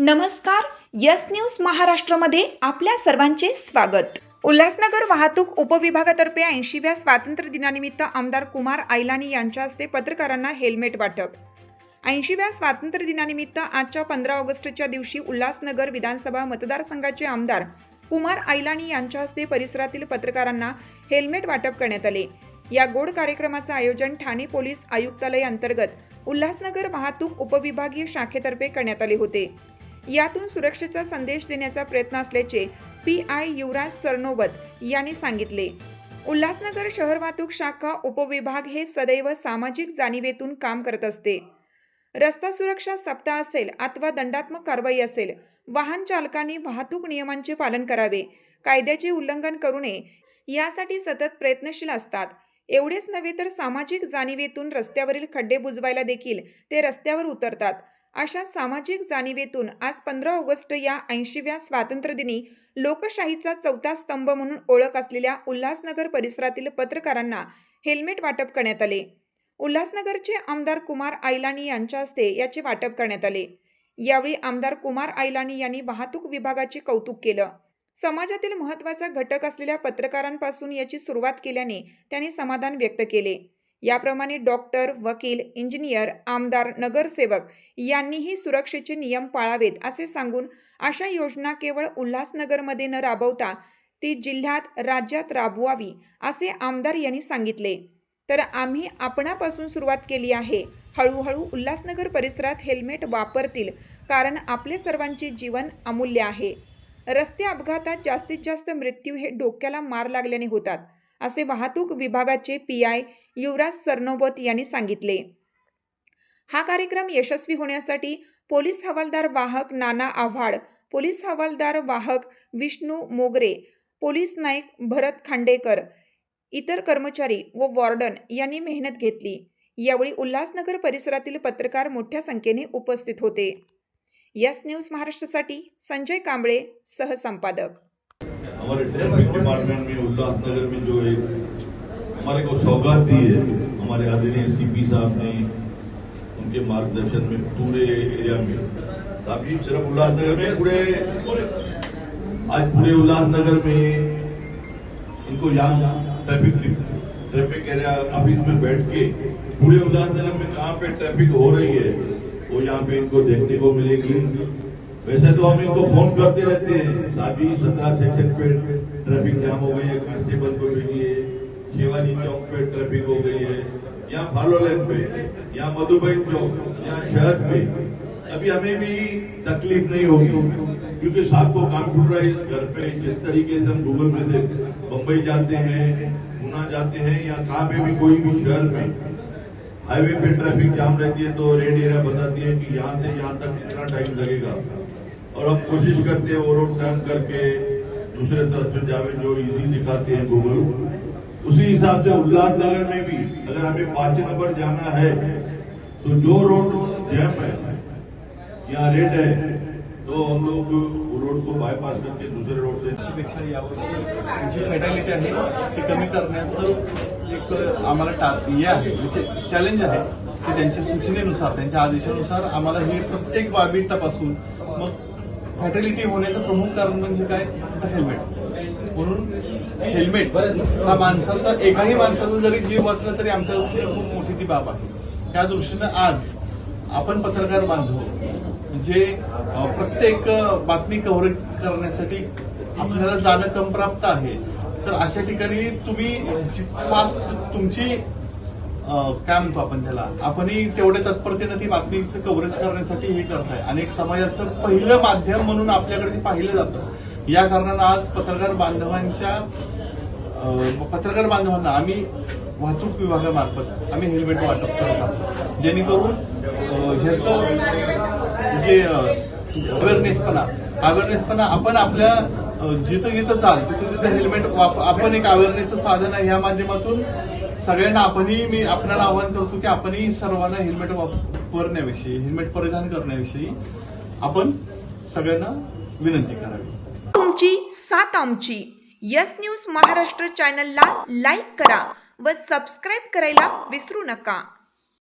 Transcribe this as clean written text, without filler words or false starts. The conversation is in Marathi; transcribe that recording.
नमस्कार. यस न्यूज महाराष्ट्रामध्ये आपल्या सर्वांचे स्वागत. उल्हासनगर वाहतूक उपविभागातर्फे 80व्या स्वातंत्र्य दिनानिमित्त आमदार कुमार आयलानी यांच्या हस्ते पत्रकारांना हेल्मेट वाटप. 80व्या स्वातंत्र्य दिनानिमित्त आजच्या 15 ऑगस्टच्या दिवशी उल्हासनगर विधानसभा मतदारसंघाचे आमदार कुमार आयलानी यांच्या हस्ते परिसरातील पत्रकारांना हेल्मेट वाटप करण्यात आले. या गोड कार्यक्रमाचे आयोजन ठाणे पोलीस आयुक्तालय अंतर्गत उल्हासनगर वाहतूक उपविभागीय शाखेतर्फे करण्यात आले होते. यातून सुरक्षेचा संदेश देण्याचा प्रयत्न असल्याचे PI युवराज सरनोबत यांनी सांगितले. उल्हासनगर शहर वाहतूक शाखा उपविभाग हे सदैव सामाजिक जाणीवेतून काम करत असते. रस्ता सुरक्षा सप्ताह असेल अथवा दंडात्मक कारवाई असेल, वाहन चालकांनी वाहतूक नियमांचे पालन करावे, कायद्याचे उल्लंघन करू नये यासाठी सतत प्रयत्नशील असतात. एवढेच नव्हे तर सामाजिक जाणीवेतून रस्त्यावरील खड्डे बुजवायला देखील ते रस्त्यावर उतरतात. अशा सामाजिक जाणीवेतून आज 15 ऑगस्ट या 80व्या स्वातंत्र्यदिनी लोकशाहीचा चौथा स्तंभ म्हणून ओळख असलेल्या उल्हासनगर परिसरातील पत्रकारांना हेल्मेट वाटप करण्यात आले. उल्हासनगरचे आमदार कुमार आयलानी यांच्या हस्ते याचे वाटप करण्यात आले. यावेळी आमदार कुमार आयलानी यांनी वाहतूक विभागाचे कौतुक केलं. समाजातील महत्त्वाचा घटक असलेल्या पत्रकारांपासून याची सुरुवात केल्याने त्यांनी समाधान व्यक्त केले. याप्रमाणे डॉक्टर, वकील, इंजिनियर, आमदार, नगरसेवक यांनीही सुरक्षेचे नियम पाळावेत असे सांगून अशा योजना केवळ उल्हासनगरमध्ये न राबवता ती जिल्ह्यात, राज्यात राबवावी असे आमदार यांनी सांगितले. तर आम्ही आपणापासून सुरुवात केली आहे. हळूहळू उल्हासनगर परिसरात हेल्मेट वापरतील, कारण आपले सर्वांचे जीवन अमूल्य आहे. रस्ते अपघातात जास्तीत जास्त मृत्यू हे डोक्याला मार लागल्याने होतात असे वाहतूक विभागाचे PI युवराज सरनोबत यांनी सांगितले. हा कार्यक्रम यशस्वी होण्यासाठी पोलीस हवालदार वाहक नाना आव्हाड, पोलीस हवालदार वाहक विष्णू मोगरे, पोलीस नाईक भरत खांडेकर, इतर कर्मचारी व वॉर्डन यांनी मेहनत घेतली. यावेळी उल्हासनगर परिसरातील पत्रकार मोठ्या संख्येने उपस्थित होते. यस न्यूज महाराष्ट्रासाठी संजय कांबळे, सहसंपादक. हमारे ट्रैफिक डिपार्टमेंट में उल्लासनगर में जो एक हमारे को सौगात दी है हमारे आदरणीय CP साहब ने, उनके मार्गदर्शन में पूरे एरिया में साहब जी सिर्फ उल्लासनगर में आज पूरे उल्लासनगर में इनको यहाँ ट्रैफिक एरिया ऑफिस में बैठ के पूरे उल्लासनगर में कहाँ पे ट्रैफिक हो रही है वो यहाँ पे इनको देखने को मिलेगी. वैसे तो हम इनको फोन करते रहते हैं, साहब 17 सेक्शन पे ट्रैफिक जाम हो गई है, कांस्टेबल को भेजिए, शिवाजी चौक पे ट्रैफिक हो गई है, यहाँ फालो लेन पे, यहाँ मधुबन चौक, यहाँ शहर पे. अभी हमें भी तकलीफ नहीं होगी क्योंकि साहब को कंप्यूटराइज घर पे जिस तरीके से हम गूगल में से बम्बई जाते हैं, पूना जाते हैं या कहाँ पे भी कोई भी शहर में हाईवे पे ट्रैफिक जाम रहती है तो रेड एरिया बताती है कि यहाँ से यहाँ तक कितना टाइम लगेगा, और हम कोशिश करते हैं वो रोड टर्न करके दूसरे तरफ से जावे जो इजी दिखाते हैं गूगल. उसी हिसाब से उल्लासनगर में भी अगर हमें 5 नंबर जाना है तो जो रोड जैम है या रेड है तो हम लोग रोड को बायपास करके दूसरे रोड से पेक्षा यावर्षी जी फॅटॅलिटी आहे ती कमी करण्याचं एक आम्हाला हे आहे, म्हणजे चॅलेंज आहे की त्यांच्या सूचनेनुसार, त्यांच्या आदेशानुसार आम्हाला हे प्रत्येक बाबी तपासून मग फॅटॅलिटी होण्याचं प्रमुख कारण म्हणजे काय, तर हेल्मेट. म्हणून हेल्मेट हा माणसाचा, एकाही माणसाचा जरी जीव वाचला तरी आमच्या दृष्टीने खूप मोठी ती बाब आहे. त्या दृष्टीनं आज आपण पत्रकार बांधव जे प्रत्येक बातमी कव्हर करण्यासाठी आपल्याला जाणं क्रमप्राप्त आहे, तर अशा ठिकाणी तुम्ही फास्ट तुमची काय म्हणतो आपण त्याला, आपणही तेवढ्या तत्परतेनं ती बातमीचं कव्हरेज करण्यासाठी हे करताय आणि एक समाजाचं पहिलं माध्यम म्हणून आपल्याकडे ते पाहिलं जातं. या कारणानं आज पत्रकार बांधवांना आम्ही वाहतूक विभागामार्फत आम्ही हेल्मेट वाटप करत आहोत, जेणेकरून ह्याचं जे अवेअरनेसपणा आपण आपल्या जिथं जिथं चाल तिथं हेल्मेट आपण एक अवेअरनेसचं साधन आहे. या माध्यमातून सगळ्यांना आपल्याला आवाहन करतो की आपणही सर्वांना हेल्मेट वापरण्याविषयी, हेल्मेट परिधान करण्याविषयी आपण सगळ्यांना विनंती करावी. तुमची साथ आमची. यस न्यूज महाराष्ट्र चॅनलला लाईक करा व सबस्क्राईब करायला विसरू नका.